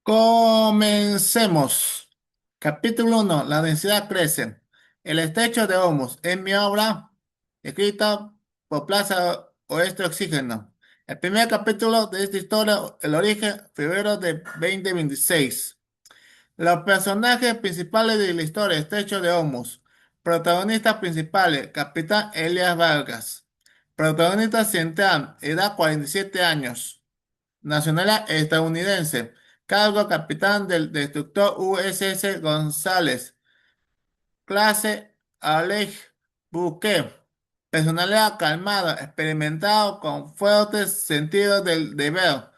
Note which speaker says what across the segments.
Speaker 1: Comencemos. Capítulo 1. La densidad crece. El estrecho de Hormuz es mi obra escrita por Plaza Oeste Oxígeno. El primer capítulo de esta historia, el origen, febrero de 2026. Los personajes principales de la historia, estrecho de Hormuz. Protagonistas principales, Capitán Elias Vargas. Protagonista central, edad 47 años. Nacionalidad estadounidense. Cargo capitán del destructor USS González. Clase Alej Bouquet. Personalidad calmada, experimentado con fuertes sentidos del deber.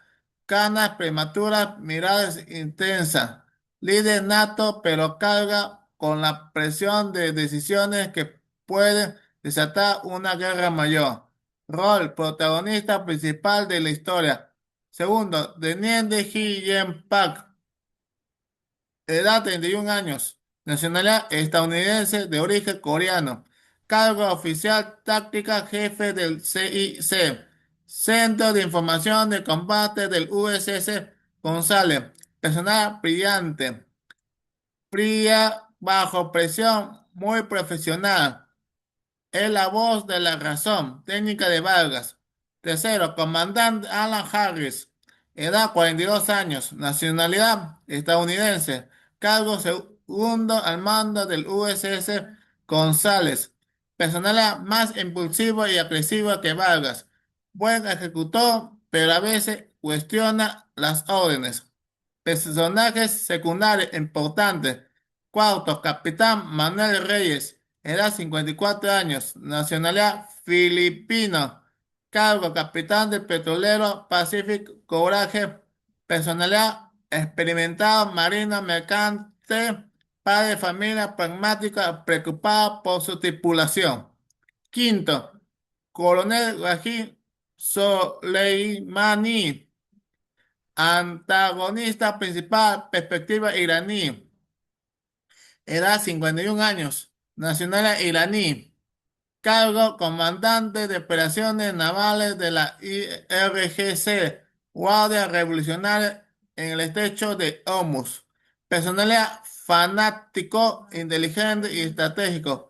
Speaker 1: Canas prematuras, miradas intensas. Líder nato, pero carga con la presión de decisiones que pueden desatar una guerra mayor. Rol, protagonista principal de la historia. Segundo, Daniel de Hyun Park. Edad 31 años. Nacionalidad estadounidense de origen coreano. Cargo oficial táctica jefe del CIC. Centro de Información de Combate del USS González. Personal brillante. Fría, bajo presión, muy profesional. Es la voz de la razón, técnica de Vargas. Tercero, comandante Alan Harris, edad 42 años, nacionalidad estadounidense, cargo segundo al mando del USS González, personalidad más impulsiva y agresiva que Vargas, buen ejecutor, pero a veces cuestiona las órdenes. Personajes secundarios importantes. Cuarto, Capitán Manuel Reyes, edad 54 años, nacionalidad filipino, cargo capitán del petrolero Pacific Courage, personalidad experimentado, marino mercante, padre de familia pragmática, preocupado por su tripulación. Quinto, coronel Rajid Soleimani, antagonista principal, perspectiva iraní. Edad 51 años. Nacionalidad iraní. Cargo comandante de operaciones navales de la IRGC, Guardia Revolucionaria en el estrecho de Hormuz. Personalidad fanático, inteligente y estratégico.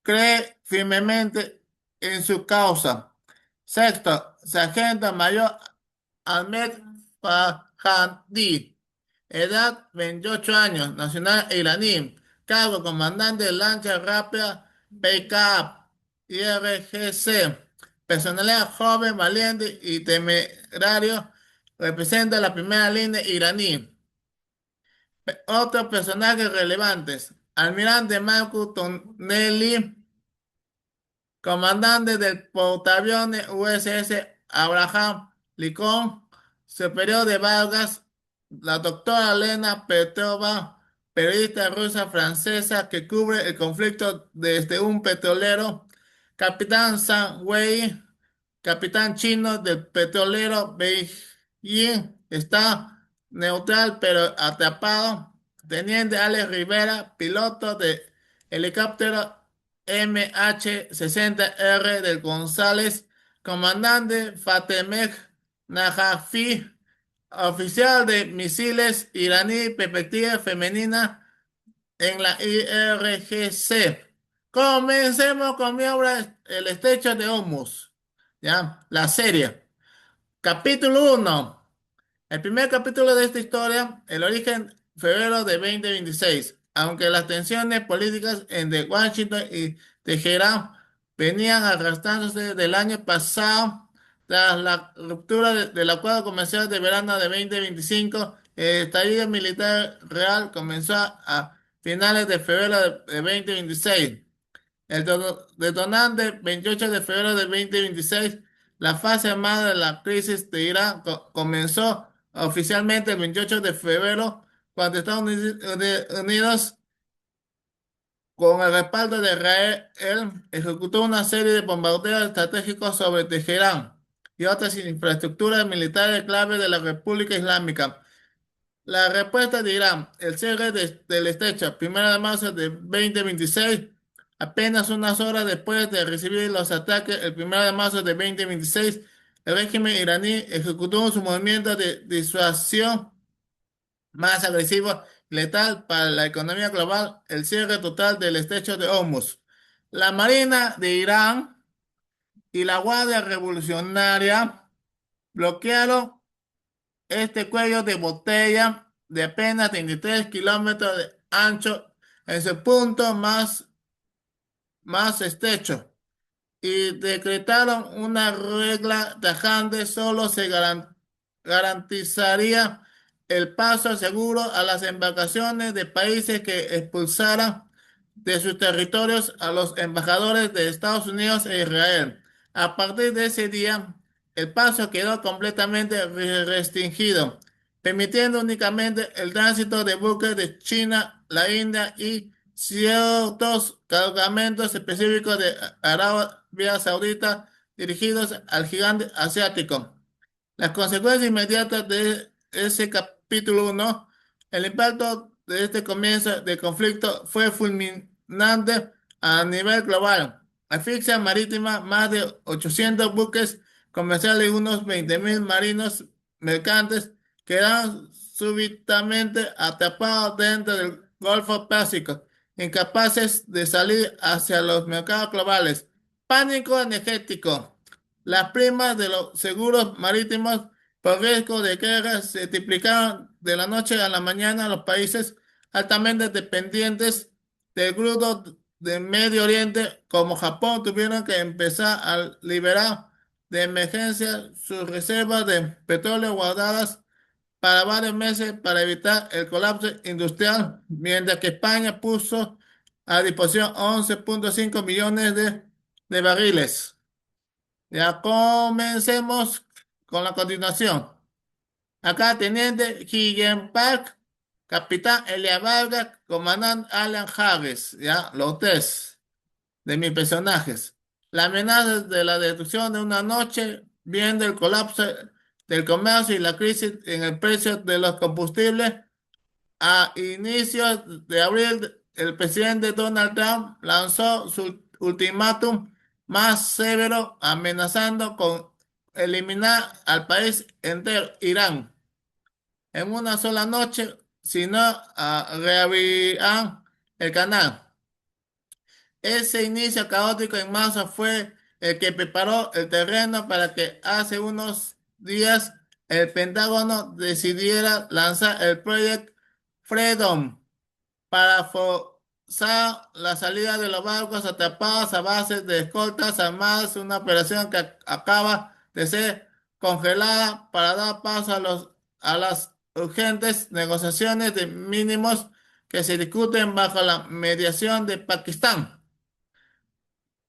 Speaker 1: Cree firmemente en su causa. Sexto, Sargento Mayor Ahmed Fahadi. Edad 28 años, nacional iraní. Cargo comandante de lancha rápida PK IRGC. Personalidad joven, valiente y temerario. Representa la primera línea iraní. Otros personajes relevantes. Almirante Marco Tonelli, comandante del portaaviones USS Abraham Lincoln, superior de Vargas, la doctora Elena Petrova, periodista rusa francesa que cubre el conflicto desde un petrolero, capitán Zhang Wei, capitán chino del petrolero Beijing, está neutral pero atrapado, teniente Alex Rivera, piloto de helicóptero MH-60R del González, comandante Fatemeh Najafi, oficial de misiles iraní, perspectiva femenina en la IRGC. Comencemos con mi obra El estrecho de Hormuz, ¿ya? La serie. Capítulo 1. El primer capítulo de esta historia, el origen, febrero de 2026. Aunque las tensiones políticas entre Washington y Teherán venían arrastrándose del año pasado, tras la ruptura del acuerdo comercial de verano de 2025, el estallido militar real comenzó a finales de febrero de 2026. El detonante 28 de febrero de 2026, la fase armada de la crisis de Irán comenzó oficialmente el 28 de febrero, cuando Unidos, con el respaldo de Israel, ejecutó una serie de bombardeos estratégicos sobre Teherán y otras infraestructuras militares clave de la República Islámica. La respuesta de Irán, el cierre del estrecho, 1 de marzo de 2026, apenas unas horas después de recibir los ataques, el 1 de marzo de 2026, el régimen iraní ejecutó su movimiento de disuasión más agresivo y letal para la economía global, el cierre total del estrecho de Hormuz. La Marina de Irán y la Guardia Revolucionaria bloquearon este cuello de botella de apenas 33 kilómetros de ancho en su punto más estrecho y decretaron una regla tajante: solo se garantizaría el paso seguro a las embarcaciones de países que expulsaran de sus territorios a los embajadores de Estados Unidos e Israel. A partir de ese día, el paso quedó completamente restringido, permitiendo únicamente el tránsito de buques de China, la India y ciertos cargamentos específicos de Arabia Saudita dirigidos al gigante asiático. Las consecuencias inmediatas de ese capítulo uno, el impacto de este comienzo de conflicto fue fulminante a nivel global. Asfixia marítima: más de 800 buques comerciales y unos 20.000 marinos mercantes quedaron súbitamente atrapados dentro del Golfo Pérsico, incapaces de salir hacia los mercados globales. Pánico energético. Las primas de los seguros marítimos por riesgo de guerra se triplicaron de la noche a la mañana. Los países altamente dependientes del crudo del Medio Oriente, como Japón, tuvieron que empezar a liberar de emergencia sus reservas de petróleo guardadas para varios meses para evitar el colapso industrial, mientras que España puso a disposición 11,5 millones de barriles. Ya comencemos con la continuación. Acá, teniente Hillen Park, capitán Elia Vargas, comandante Alan Harris, ya, los tres de mis personajes. La amenaza de la destrucción de una noche, viendo el colapso del comercio y la crisis en el precio de los combustibles. A inicios de abril, el presidente Donald Trump lanzó su ultimátum más severo, amenazando con eliminar al país entero, Irán, en una sola noche, si no reabrirán el canal. Ese inicio caótico en marzo fue el que preparó el terreno para que hace unos días el Pentágono decidiera lanzar el Project Freedom para forzar la salida de los barcos atrapados a base de escoltas armadas, una operación que acaba de ser congelada para dar paso a las urgentes negociaciones de mínimos que se discuten bajo la mediación de Pakistán.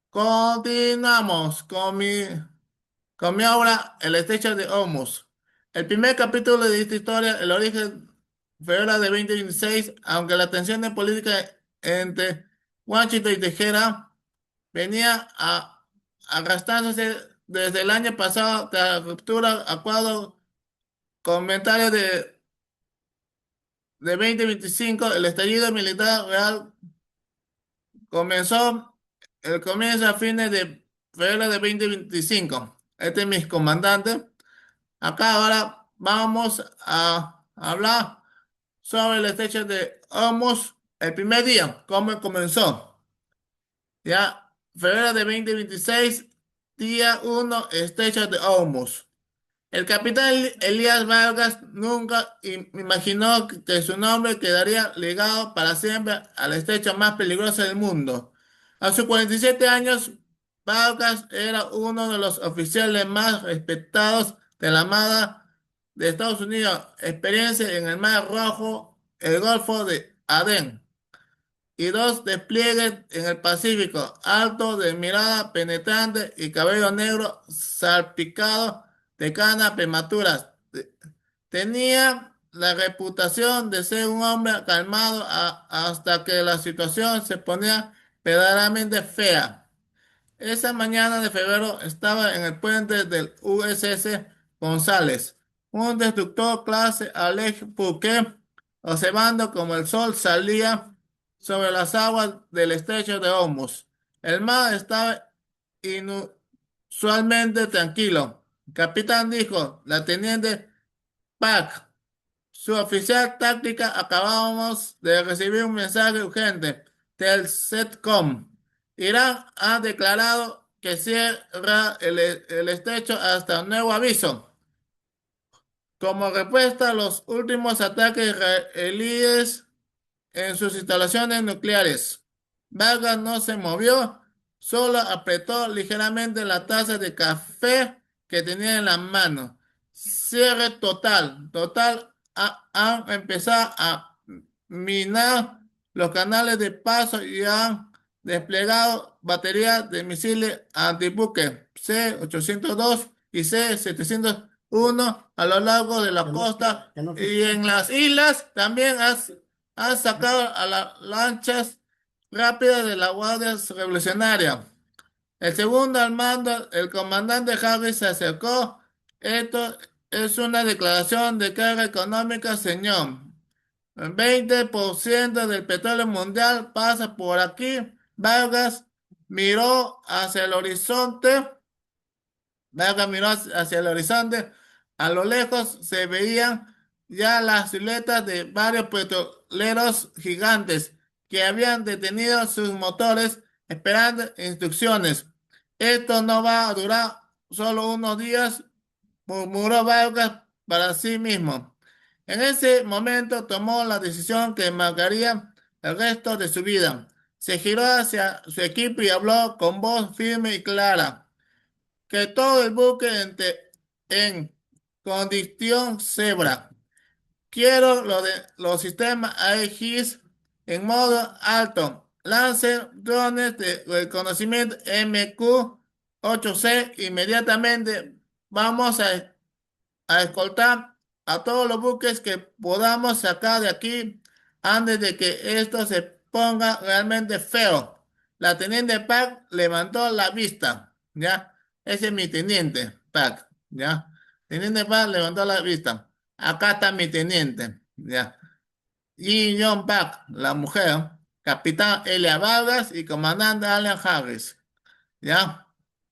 Speaker 1: Continuamos con mi obra El estrecho de Hormuz. El primer capítulo de esta historia, el origen febrero de 2026, aunque la tensión de política entre Washington y Teherán venía arrastrándose desde el año pasado tras la ruptura acuerdo comentario de 2025, el estallido militar real comenzó el comienzo a fines de febrero de 2025. Este es mi comandante. Acá ahora vamos a hablar sobre el estrecho de Hormuz. El primer día, cómo comenzó. Ya, febrero de 2026, día uno, estrecho de Hormuz. El capitán Elías Vargas nunca imaginó que su nombre quedaría ligado para siempre al estrecho más peligroso del mundo. A sus 47 años, Vargas era uno de los oficiales más respetados de la Armada de Estados Unidos. Experiencia en el Mar Rojo, el Golfo de Adén y dos despliegues en el Pacífico, alto, de mirada penetrante y cabello negro salpicado de canas prematuras. Tenía la reputación de ser un hombre calmado hasta que la situación se ponía verdaderamente fea. Esa mañana de febrero estaba en el puente del USS González, un destructor clase Alej Purqué, observando cómo el sol salía sobre las aguas del estrecho de Hormuz. El mar estaba inusualmente tranquilo. El capitán dijo: la teniente Park, Su oficial táctica, acabamos de recibir un mensaje urgente del CENTCOM. Irán ha declarado que cierra el estrecho hasta nuevo aviso. Como respuesta a los últimos ataques israelíes en sus instalaciones nucleares, Vargas no se movió, solo apretó ligeramente la taza de café que tenía en la mano. Cierre total, total, han empezado a minar los canales de paso y han desplegado baterías de misiles antibuque C-802 y C-701 a lo largo de la costa y en las islas también han sacado a las lanchas rápidas de la Guardia Revolucionaria. El segundo al mando, el comandante Harris, se acercó. Esto es una declaración de carga económica, señor. El 20% del petróleo mundial pasa por aquí. Vargas miró hacia el horizonte. Vargas miró hacia el horizonte. A lo lejos se veían ya las siluetas de varios petroleros gigantes que habían detenido sus motores esperando instrucciones. Esto no va a durar solo unos días, murmuró Vargas para sí mismo. En ese momento tomó la decisión que marcaría el resto de su vida. Se giró hacia su equipo y habló con voz firme y clara que todo el buque en condición cebra. Quiero lo de los sistemas Aegis en modo alto. Lance drones de reconocimiento MQ-8C inmediatamente. Vamos a escoltar a todos los buques que podamos sacar de aquí antes de que esto se ponga realmente feo. La teniente Pack levantó la vista, ¿ya? Ese es mi teniente Pack, ¿ya? Teniente Pack levantó la vista. Acá está mi teniente, ¿ya? Y John Pack, la mujer, capitán Elia Vargas y comandante Alan Harris. ¿Ya?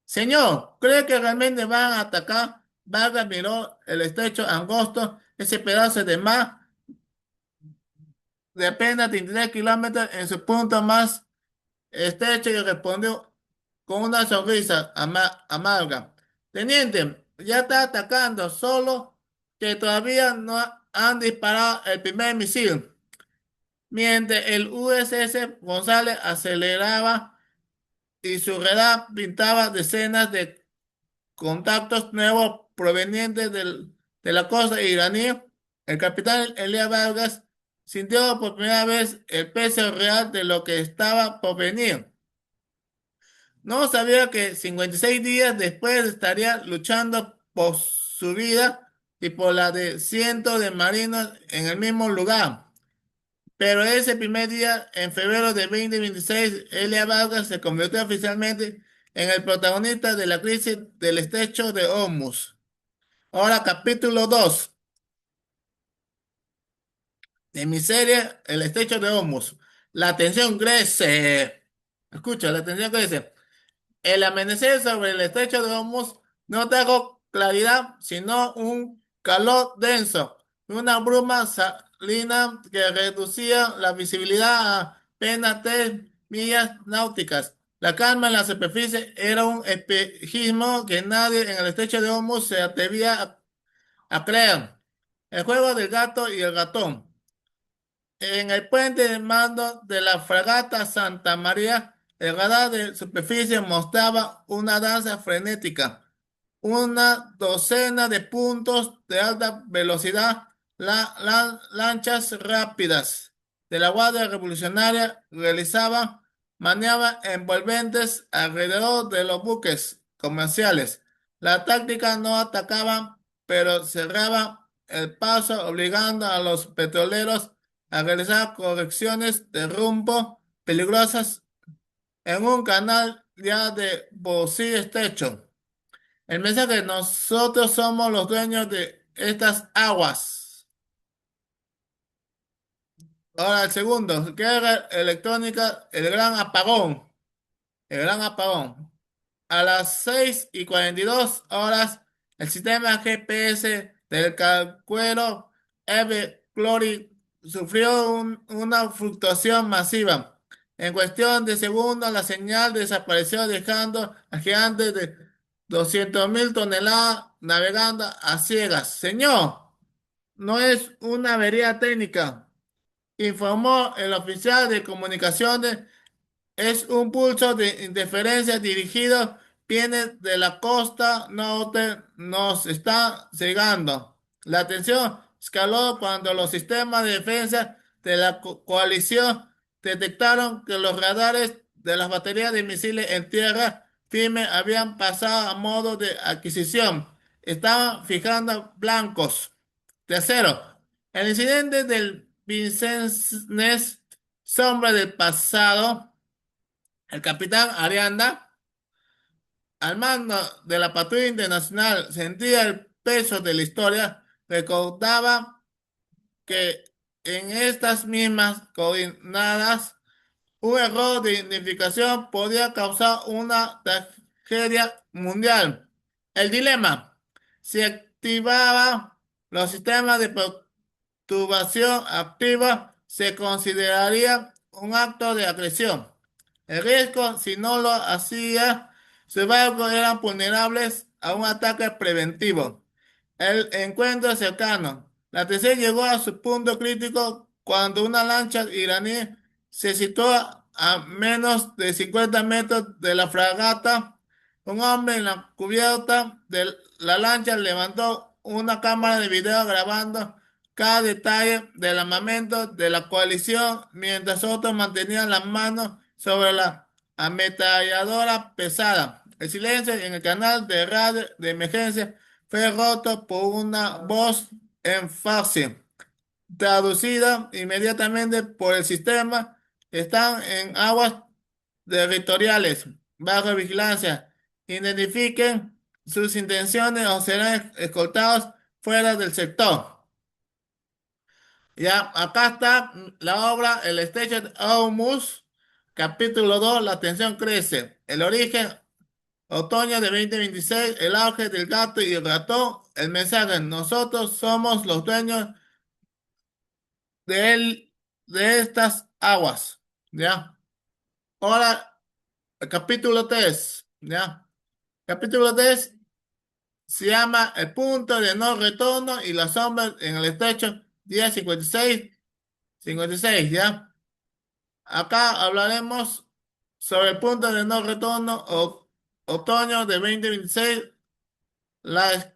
Speaker 1: Señor, ¿cree que realmente van a atacar? Vargas miró el estrecho angosto, ese pedazo de mar de apenas 33 kilómetros en su punto más estrecho y respondió con una sonrisa amarga. Teniente, ya está atacando, solo que todavía no han disparado el primer misil. Mientras el USS González aceleraba y su radar pintaba decenas de contactos nuevos provenientes de la costa iraní, el capitán Elia Vargas sintió por primera vez el peso real de lo que estaba por venir. No sabía que 56 días después estaría luchando por su vida y por la de cientos de marinos en el mismo lugar. Pero ese primer día, en febrero de 2026, Elia Vargas se convirtió oficialmente en el protagonista de la crisis del estrecho de Hormuz. Ahora, capítulo 2 de mi serie, El estrecho de Hormuz. La tensión crece. Escucha, la tensión crece. El amanecer sobre el estrecho de Hormuz no trajo claridad, sino un calor denso, una bruma salina que reducía la visibilidad a apenas 3 millas náuticas. La calma en la superficie era un espejismo que nadie en el estrecho de Hormuz se atrevía a creer. El juego del gato y el ratón. En el puente de mando de la fragata Santa María, el radar de superficie mostraba una danza frenética. Una docena de puntos de alta velocidad, lanchas rápidas de la Guardia Revolucionaria realizaban maniobras envolventes alrededor de los buques comerciales. La táctica no atacaban, pero cerraban el paso obligando a los petroleros a realizar correcciones de rumbo peligrosas en un canal ya de por sí estrecho. El mensaje: nosotros somos los dueños de estas aguas. Ahora el segundo, guerra electrónica, el gran apagón. El gran apagón. A las 6:42 horas, el sistema GPS del carguero Clory sufrió una fluctuación masiva. En cuestión de segundos, la señal desapareció dejando al gigante de 200.000 toneladas navegando a ciegas. Señor, no es una avería técnica, informó el oficial de comunicaciones. Es un pulso de interferencia dirigido, viene de la costa norte, nos está cegando. La tensión escaló cuando los sistemas de defensa de la coalición detectaron que los radares de las baterías de misiles en tierra firme habían pasado a modo de adquisición. Estaban fijando blancos. Tercero, el incidente del Vincennes, sombra del pasado. El capitán Arianda, al mando de la patrulla internacional, sentía el peso de la historia, recordaba que en estas mismas coordenadas un error de identificación podía causar una tragedia mundial. El dilema: si activaba los sistemas de perturbación activa, se consideraría un acto de agresión. El riesgo, si no lo hacía, sus barcos eran vulnerables a un ataque preventivo. El encuentro cercano. La tercera llegó a su punto crítico cuando una lancha iraní se situó a menos de 50 metros de la fragata. Un hombre en la cubierta de la lancha levantó una cámara de video grabando cada detalle del armamento de la coalición mientras otros mantenían las manos sobre la ametralladora pesada. El silencio en el canal de radio de emergencia fue roto por una voz en farsi, traducida inmediatamente por el sistema. Están en aguas territoriales, bajo vigilancia. Identifiquen sus intenciones o serán escoltados fuera del sector. Ya, acá está la obra El estrecho de Hormuz, capítulo 2. La tensión crece. El origen, otoño de 2026, el auge del gato y el ratón. El mensaje: nosotros somos los dueños de, de estas aguas. ¿Ya? Ahora, el capítulo 3. ¿Ya? Capítulo 3 se llama El punto de no retorno y las sombras en el estrecho, día 56. 56, ¿ya? Acá hablaremos sobre el punto de no retorno o otoño de 2026, la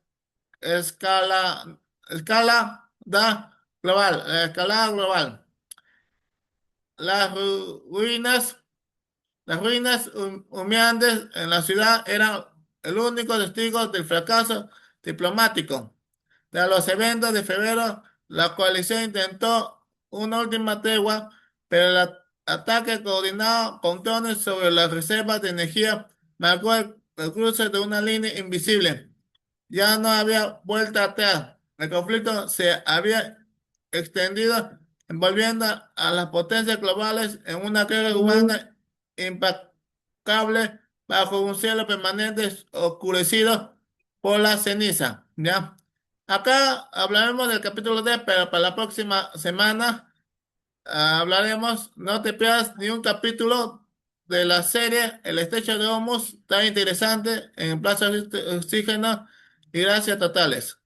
Speaker 1: escala, la escalada global. Las ruinas, las ruinas humeantes en la ciudad eran el único testigo del fracaso diplomático. De los eventos de febrero, la coalición intentó una última tregua, pero el ataque coordinado con drones sobre las reservas de energía marcó el cruce de una línea invisible. Ya no había vuelta atrás. El conflicto se había extendido, envolviendo a las potencias globales en una guerra humana implacable bajo un cielo permanente oscurecido por la ceniza. ¿Ya? Acá hablaremos del capítulo 10, pero para la próxima semana hablaremos. No te pierdas ni un capítulo de la serie El estrecho de Hormuz, tan interesante en Plaza Oxígeno y gracias totales.